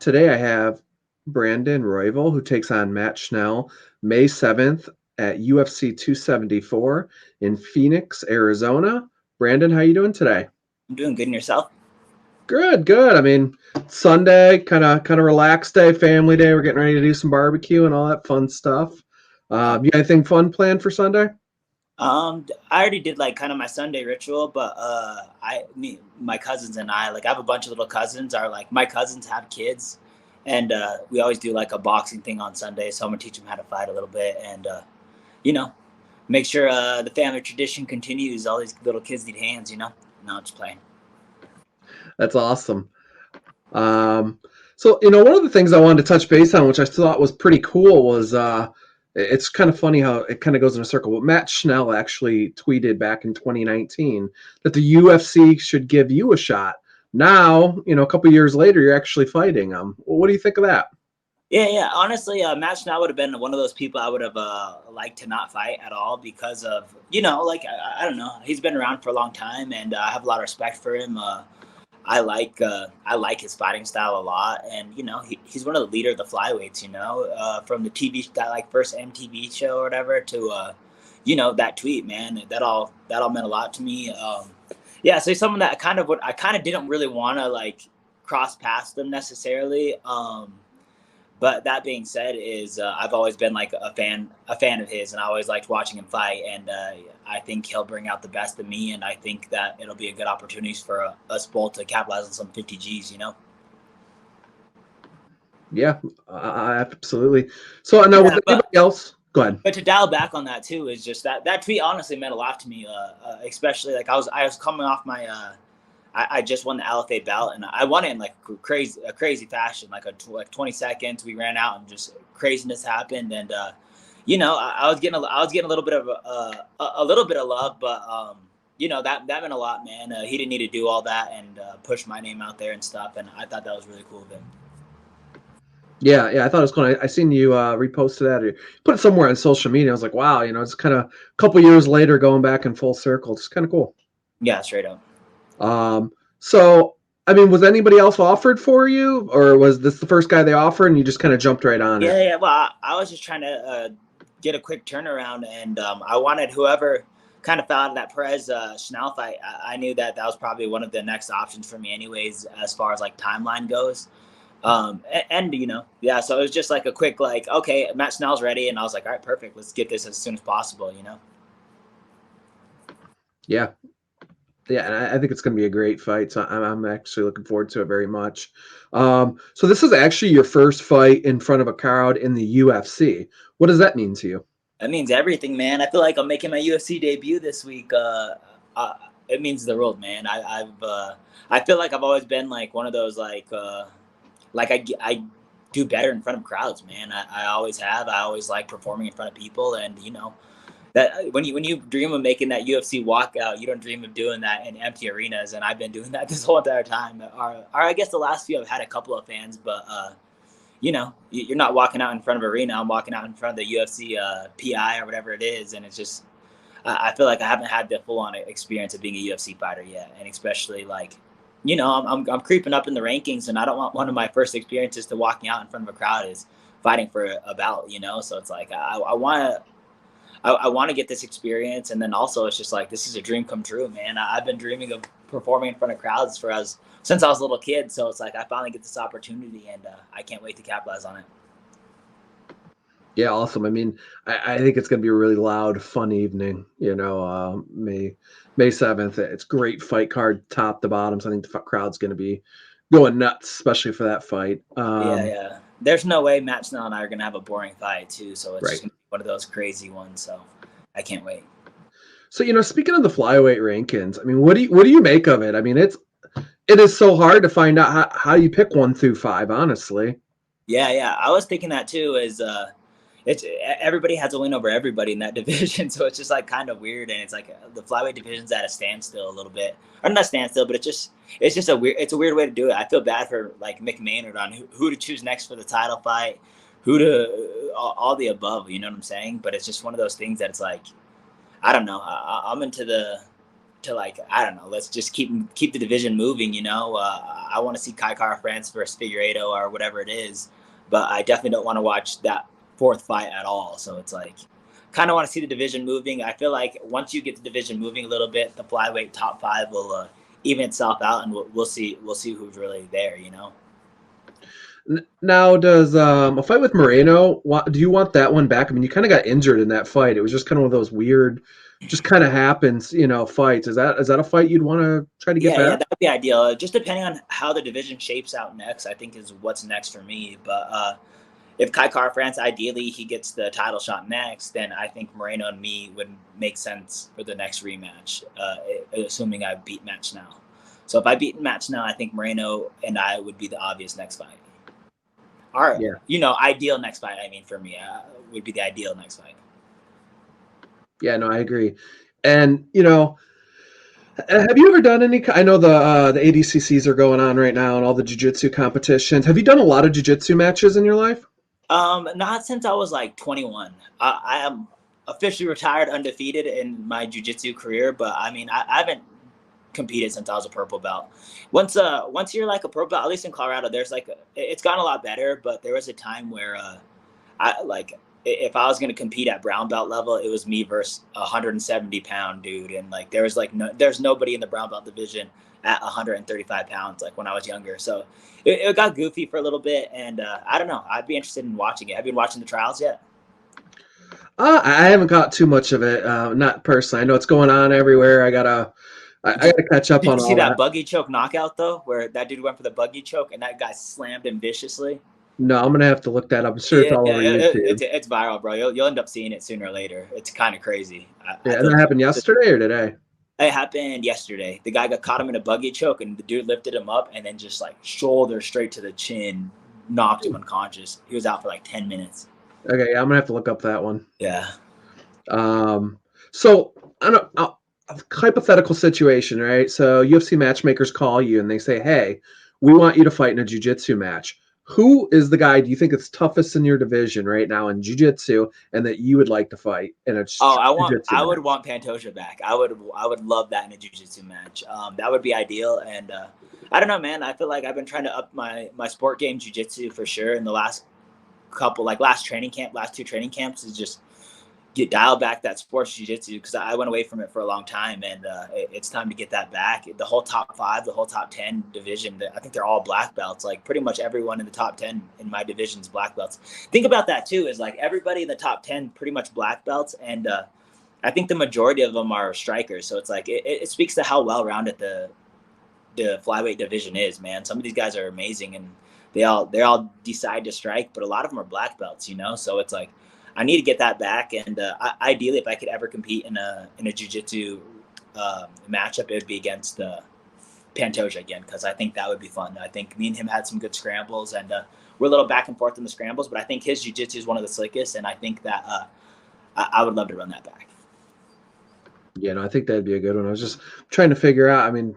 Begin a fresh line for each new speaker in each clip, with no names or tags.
Today I have Brandon Royval, who takes on Matt Schnell May 7th at UFC 274 in Phoenix, Arizona. Brandon, how you doing today?
I'm doing good in yourself.
Good, good. I mean, Sunday, kind of relaxed day, family day. We're getting ready to do some barbecue and all that fun stuff. You got anything fun planned for Sunday?
I already did like kind of my Sunday ritual, but my cousins and I, like, I have a bunch of little cousins. My cousins have kids, and we always do like a boxing thing on Sunday. So I'm gonna teach them how to fight a little bit, and you know, make sure the family tradition continues. All these little kids need hands, you know. No, I'm just playing.
That's awesome. Um, one of the things I wanted to touch base on, which I thought was pretty cool, was it's kind of funny how it kind of goes in a circle. But Matt Schnell actually tweeted back in 2019 that the UFC should give you a shot. Now, a couple years later, you're actually fighting him. What do you think of that?
Yeah. Honestly, Matt Schnell would have been one of those people I would have liked to not fight at all because of, like, I don't know. He's been around for a long time, and I have a lot of respect for him. I like his fighting style a lot, and he's one of the leader of the flyweights. From the TV that like first MTV show or whatever to that tweet, man, that all meant a lot to me. Yeah, so someone that I kind of didn't really want to like cross past them necessarily. But that being said, is I've always been like a fan of his, and I always liked watching him fight. And I think he'll bring out the best of me, and I think that it'll be a good opportunity for us both to capitalize on some 50 Gs.
Yeah, absolutely. So now
Yeah,
with anybody else, go ahead.
but to dial back on that too is just that tweet honestly meant a lot to me. Especially like I was coming off my. I just won the LFA bout, and I won it in like a crazy fashion, like 20 seconds. We ran out, and just craziness happened, and I was getting a little bit of a little bit of love, but that meant a lot, man. He didn't need to do all that and push my name out there and stuff, and I thought that was really cool of him.
Yeah, I thought it was cool. I seen you reposted that or put it somewhere on social media. I was like, wow, it's kind of a couple years later going back in full circle. It's kind of cool.
Yeah, straight up.
So I mean, was anybody else offered for you, or was this the first guy they offered and you just kind of jumped right on it?
Yeah. Well, I was just trying to get a quick turnaround, and I wanted whoever kind of fell out of that Perez Schnell fight. I knew that was probably one of the next options for me, anyways, as far as like timeline goes. Yeah. So it was just like a quick, like, okay, Matt Schnell's ready, and I was like, all right, perfect. Let's get this as soon as possible.
Yeah. Yeah, and I think it's going to be a great fight. So I'm actually looking forward to it very much. So this is actually your first fight in front of a crowd in the UFC. What does that mean to you?
That means everything, man. I feel like I'm making my UFC debut this week. It means the world, man. I feel like I've always been like one of those I do better in front of crowds, man. I always have. I always like performing in front of people, and that when you dream of making that UFC walkout, you don't dream of doing that in empty arenas. And I've been doing that this whole entire time. Or I guess the last few I've had a couple of fans, but you're not walking out in front of an arena. I'm walking out in front of the UFC PI or whatever it is, and it's just I feel like I haven't had the full on experience of being a UFC fighter yet, and especially like. I'm creeping up in the rankings, and I don't want one of my first experiences to walking out in front of a crowd is fighting for a bout, So it's like I want to get this experience, and then also it's just like this is a dream come true, man. I've been dreaming of performing in front of crowds since I was a little kid, so it's like I finally get this opportunity, and I can't wait to capitalize on it.
Yeah, awesome. I mean, I think it's going to be a really loud, fun evening. May 7th. It's great fight card, top to bottom. So I think the crowd's going to be going nuts, especially for that fight.
Yeah. There's no way Matt Schnell and I are going to have a boring fight too. So it's just going to be one of those crazy ones. So I can't wait.
So speaking of the flyweight rankings, I mean, what do you make of it? I mean, it is so hard to find out how you pick 1 through 5. Honestly.
Yeah. I was thinking that too. It's everybody has a win over everybody in that division, so it's just like kind of weird, and it's like the flyweight division's at a standstill a little bit, or not standstill, but it's just a weird way to do it. I feel bad for like Mick Maynard on who to choose next for the title fight, who to all the above. You know what I'm saying? But it's just one of those things that it's like I don't know. I'm into to like, I don't know, let's just keep the division moving. I want to see Kai Kara France versus Figueiredo or whatever it is, but I definitely don't want to watch that fourth fight at all. So it's like, kind of want to see the division moving. I feel like once you get the division moving a little bit, the flyweight top 5 will even itself out, and we'll see who's really there.
Now, does a fight with Moreno? Do you want that one back? I mean, you kind of got injured in that fight. It was just kind of one of those weird, just kind of happens, fights. Is that a fight you'd want to try to get
Yeah,
back?
that would be ideal. Just depending on how the division shapes out next, I think is what's next for me. But if Kai Kara France, ideally he gets the title shot next, then I think Moreno and me would make sense for the next rematch, assuming I beat Matt Schnell. So if I beat Matt Schnell, I think Moreno and I would be the obvious next fight. Or, ideal next fight, I mean, for me, would be the ideal next fight.
Yeah, no, I agree. And, have you ever done any? I know the ADCCs are going on right now and all the jiu-jitsu competitions. Have you done a lot of jiu-jitsu matches in your life?
Not since I was like 21. I am officially retired undefeated in my jiu-jitsu career, but I mean, I haven't competed since I was a purple belt. Once you're like a purple belt, at least in Colorado, there's like it's gotten a lot better, but there was a time where if I was going to compete at brown belt level, it was me versus a 170-pound dude, and like there's nobody in the brown belt division at 135 pounds like when I was younger. So it got goofy for a little bit, and I don't know. I'd be interested in watching it. Have you been watching the trials yet?
I haven't got too much of it, not personally. I know it's going on everywhere. I gotta catch up
Did
on
you see
all
that
that.
buggy choke knockout though, where that dude went for the buggy choke and that guy slammed him viciously?
No, I'm gonna have to look that up. I'm sure it's
Yeah,
all over YouTube.
it's viral, bro. You'll end up seeing it sooner or later. It's kind of crazy. I
Yeah, and
feel
that
like
happened yesterday or today?
it happened yesterday. The guy got caught him in a buggy choke, and the dude lifted him up and then just like shoulder straight to the chin, knocked him unconscious. He was out for like 10 minutes.
Okay, yeah, I'm gonna have to look up that one.
Yeah.
So I don't a hypothetical situation, right? So UFC matchmakers call you and they say, "Hey, we want you to fight in a jiu-jitsu match." Who is the guy do you think is toughest in your division right now in jiu-jitsu and that you would like to fight in a
Oh,
jiu-jitsu
I
match?
would want Pantoja back. I would love that in a jiu-jitsu match. That would be ideal. And I don't know, man. I feel like I've been trying to up my sport game jiu-jitsu for sure in the last last two training camps is just get dial back that sports jiu-jitsu because I went away from it for a long time, and it's time to get that back. The whole top 5, the whole top 10 division, I think they're all black belts. Like pretty much everyone in the top 10 in my division is black belts. Think about that too, is like everybody in the top 10 pretty much black belts, and I think the majority of them are strikers. So it's like it speaks to how well-rounded the flyweight division is, man. Some of these guys are amazing, and they all decide to strike, but a lot of them are black belts, so it's like I need to get that back, and ideally, if I could ever compete in a jiu-jitsu matchup, it would be against Pantoja again, because I think that would be fun. I think me and him had some good scrambles, and we're a little back and forth in the scrambles, but I think his jiu-jitsu is one of the slickest, and I think that I would love to run that back.
Yeah, no, I think that'd be a good one. I was just trying to figure out. I mean,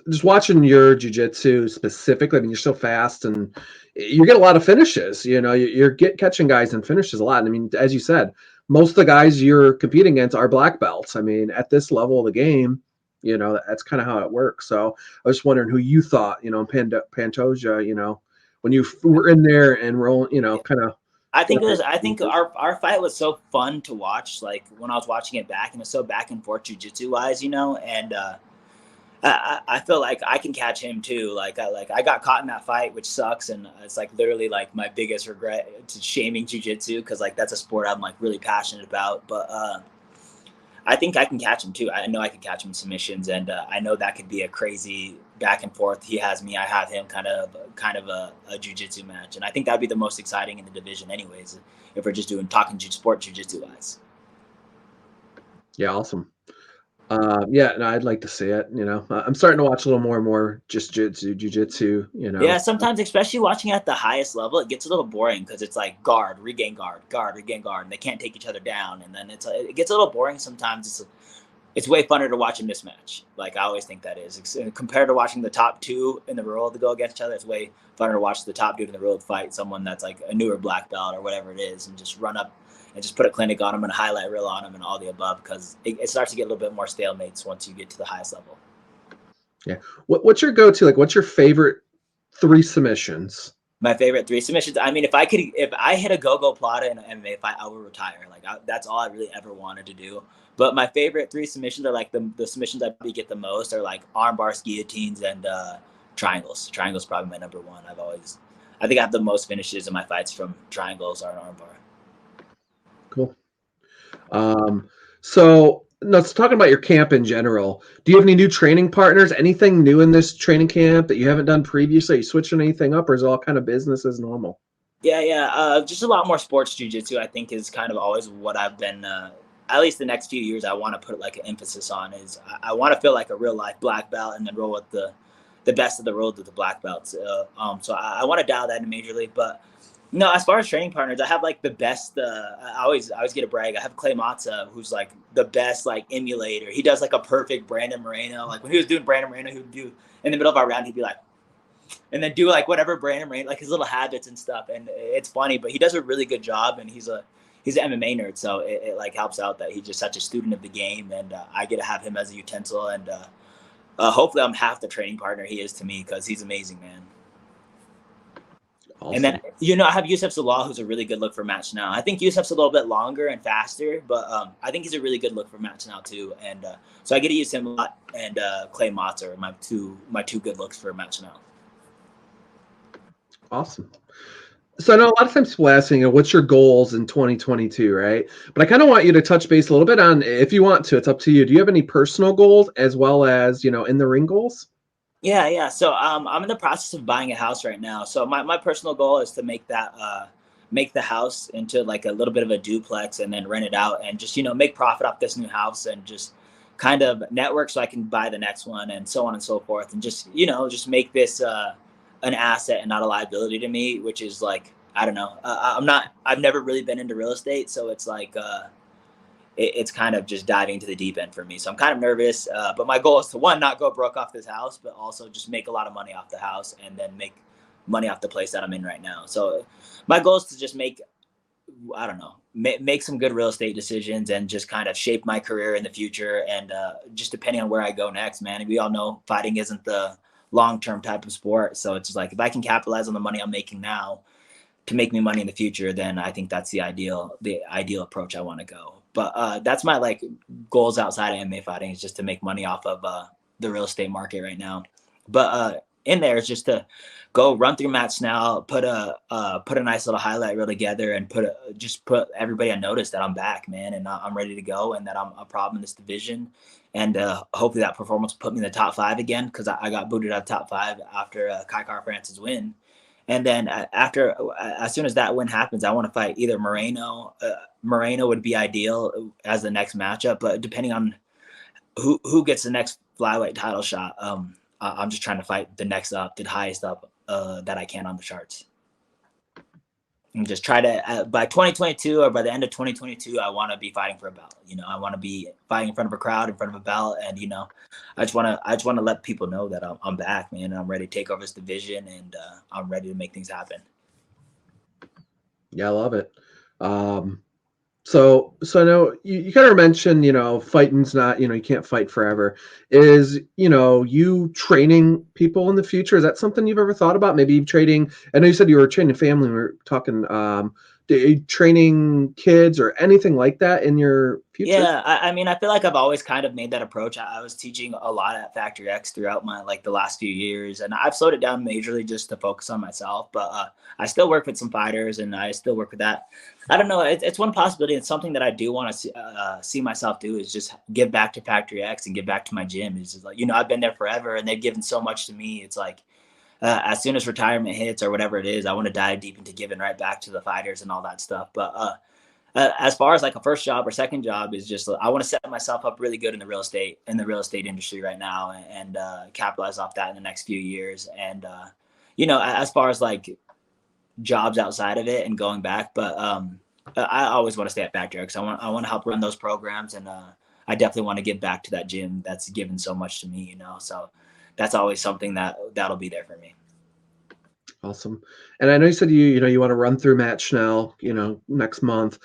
just watching your jiu-jitsu specifically. I mean, you're so fast and you get a lot of finishes. You're catching guys and finishes a lot. And I mean, as you said, most of the guys you're competing against are black belts. I mean, at this level of the game, that's kind of how it works. So I was just wondering who you thought, Pantoja, when you were in there and roll, kind of.
I think our fight was so fun to watch. Like when I was watching it back, and it's so back and forth jiu-jitsu wise, and I feel like I can catch him too. Like I got caught in that fight, which sucks, and it's like literally like my biggest regret to shaming jiu-jitsu because like that's a sport I'm like really passionate about. But I think I can catch him too. I know I can catch him in submissions, and I know that could be a crazy back and forth. He has me, I have him, kind of a jiu-jitsu match, and I think that'd be the most exciting in the division, anyways. If we're just talking sport jiu-jitsu wise.
Yeah, awesome. Yeah, no, I'd like to see it. I'm starting to watch a little more and more just jiu-jitsu.
Yeah, sometimes, especially watching at the highest level, it gets a little boring because it's like guard, regain guard, guard, regain guard, and they can't take each other down, and then it gets a little boring sometimes. It's way funner to watch a mismatch. Like I always think that is compared to watching the top 2 in the world to go against each other. It's way funner to watch the top dude in the world fight someone that's like a newer black belt or whatever it is, and just run up and just put a clinic on them and a highlight reel on them and all the above, because it starts to get a little bit more stalemates once you get to the highest level.
Yeah. What's your go-to? Like, what's your favorite 3 submissions?
My favorite 3 submissions. I mean, if I hit a go-go plata in an MMA fight, I would retire. Like, that's all I really ever wanted to do. But my favorite 3 submissions are like the submissions I probably get the most are like arm bars, guillotines, and triangles. Triangles probably my number 1. I think I have the most finishes in my fights from triangles or an arm bar.
Cool. So let's talk about your camp in general. Do you have any new training partners? Anything new in this training camp that you haven't done previously? Are you switching anything up, or is it all kind of business as normal?
Yeah. Just a lot more sports jiu-jitsu, I think, is kind of always what I've been, at least the next few years, I want to put like an emphasis on is I want to feel like a real life black belt and then roll with the best of the world with the black belts. So I want to dial that in majorly. But no, as far as training partners, I have like the best. I always get a brag. I have Clay Matza, who's like the best like emulator. He does like a perfect Brandon Moreno. Like when he was doing Brandon Moreno, he would do in the middle of our round, he'd be like, and then do like whatever Brandon Moreno, like his little habits and stuff. And it's funny, but he does a really good job. And he's an MMA nerd, so it like helps out that he's just such a student of the game, and I get to have him as a utensil, and hopefully I'm half the training partner he is to me, because he's amazing, man. Awesome. And then, I have Youssef Zalal, who's a really good look for Matt Schnell. I think Youssef's a little bit longer and faster, but I think he's a really good look for Matt Schnell too. And so I get to use him a lot, and Clay Matza are my two good looks for Matt Schnell.
Awesome. So I know a lot of times people ask me, what's your goals in 2022, right? But I kind of want you to touch base a little bit on, if you want to, it's up to you. Do you have any personal goals as well as, in the ring goals?
Yeah. So I'm in the process of buying a house right now. So my personal goal is to make the house into like a little bit of a duplex, and then rent it out, and just, make profit off this new house, and just kind of network so I can buy the next one, and so on and so forth. And just, just make this an asset and not a liability to me, which is like, I don't know. I've never really been into real estate. So it's like, it's kind of just diving into the deep end for me. So I'm kind of nervous, but my goal is to, one, not go broke off this house, but also just make a lot of money off the house, and then make money off the place that I'm in right now. So my goal is to just make some good real estate decisions, and just kind of shape my career in the future. And just depending on where I go next, man, we all know fighting isn't the long-term type of sport. So it's just like, if I can capitalize on the money I'm making now to make me money in the future, then I think that's the ideal approach I want to go. But that's my like goals outside of MMA fighting, is just to make money off of the real estate market right now. But in there is just to go run through Matt Schnell, put a nice little highlight reel together, and put everybody on notice that I'm back, man, and I'm ready to go, and that I'm a problem in this division. And hopefully that performance will put me in the top 5 again, because I got booted out of top 5 after Kai Kara-France's win. And then as soon as that win happens, I want to fight either Moreno. Moreno would be ideal as the next matchup, but depending on who gets the next flyweight title shot, I'm just trying to fight the highest up that I can on the charts. And just try to, by 2022 or by the end of 2022, I want to be fighting for a belt. I want to be fighting in front of a crowd, in front of a belt. And, I just want to let people know that I'm back, man, and I'm ready to take over this division, and I'm ready to make things happen.
Yeah, I love it. So I know you kind of mentioned, fighting's not, you can't fight forever. Is, you training people in the future? Is that something you've ever thought about? Maybe training, I know you said you were training family. We were talking, training kids or anything like that in your future?
Yeah, I mean, I feel like I've always kind of made that approach. I was teaching a lot at Factory X throughout my the last few years, and I've slowed it down majorly just to focus on myself. But I still work with some fighters, and I still work with that. I don't know. It's one possibility. It's something that I do want to see myself do, is just give back to Factory X and give back to my gym. It's just like, I've been there forever, and they've given so much to me. It's like, as soon as retirement hits or whatever it is, I want to dive deep into giving right back to the fighters and all that stuff. But as far as like a first job or second job, is just, I want to set myself up really good in the real estate industry right now, and capitalize off that in the next few years. And as far as like jobs outside of it and going back, but I always want to stay at Factory because I want to help run those programs, and I definitely want to give back to that gym that's given so much to me. So that's always something that'll be there for me.
Awesome. And I know you said you want to run through Matt Schnell, next month.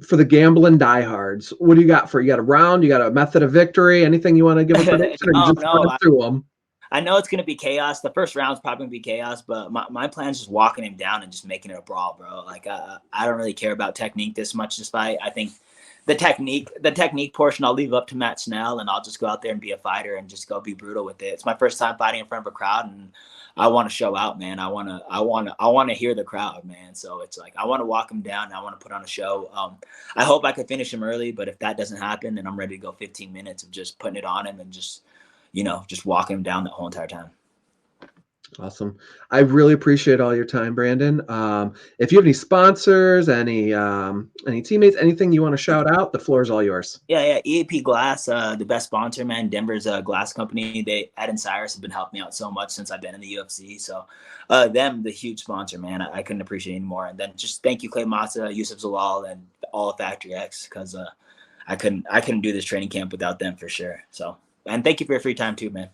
For the gambling diehards, what do you got you got a round, you got a method of victory, anything you want to give a prediction, or you
No,
just
no.
run through them?
I know it's going to be chaos. The first round's probably going to be chaos, but my plan is just walking him down and just making it a brawl, bro. Like, I don't really care about technique this much this fight. I think the technique portion I'll leave up to Matt Schnell, and I'll just go out there and be a fighter and just go be brutal with it. It's my first time fighting in front of a crowd, and I want to show out, man. I want to hear the crowd, man. So it's like, I want to walk him down and I want to put on a show. I hope I could finish him early, but if that doesn't happen, then I'm ready to go 15 minutes of just putting it on him and just walk him down the whole entire time.
Awesome. I really appreciate all your time, Brandon. If you have any sponsors, any teammates, anything you want to shout out, the floor is all yours.
Yeah. EAP Glass, the best sponsor, man. Denver's glass company. Ed and Cyrus have been helping me out so much since I've been in the UFC. So them, the huge sponsor, man. I couldn't appreciate it anymore. And then just thank you, Clay Massa, Yusuf Zalal, and all of Factory X, because I couldn't do this training camp without them for sure. So, and thank you for your free time too, man.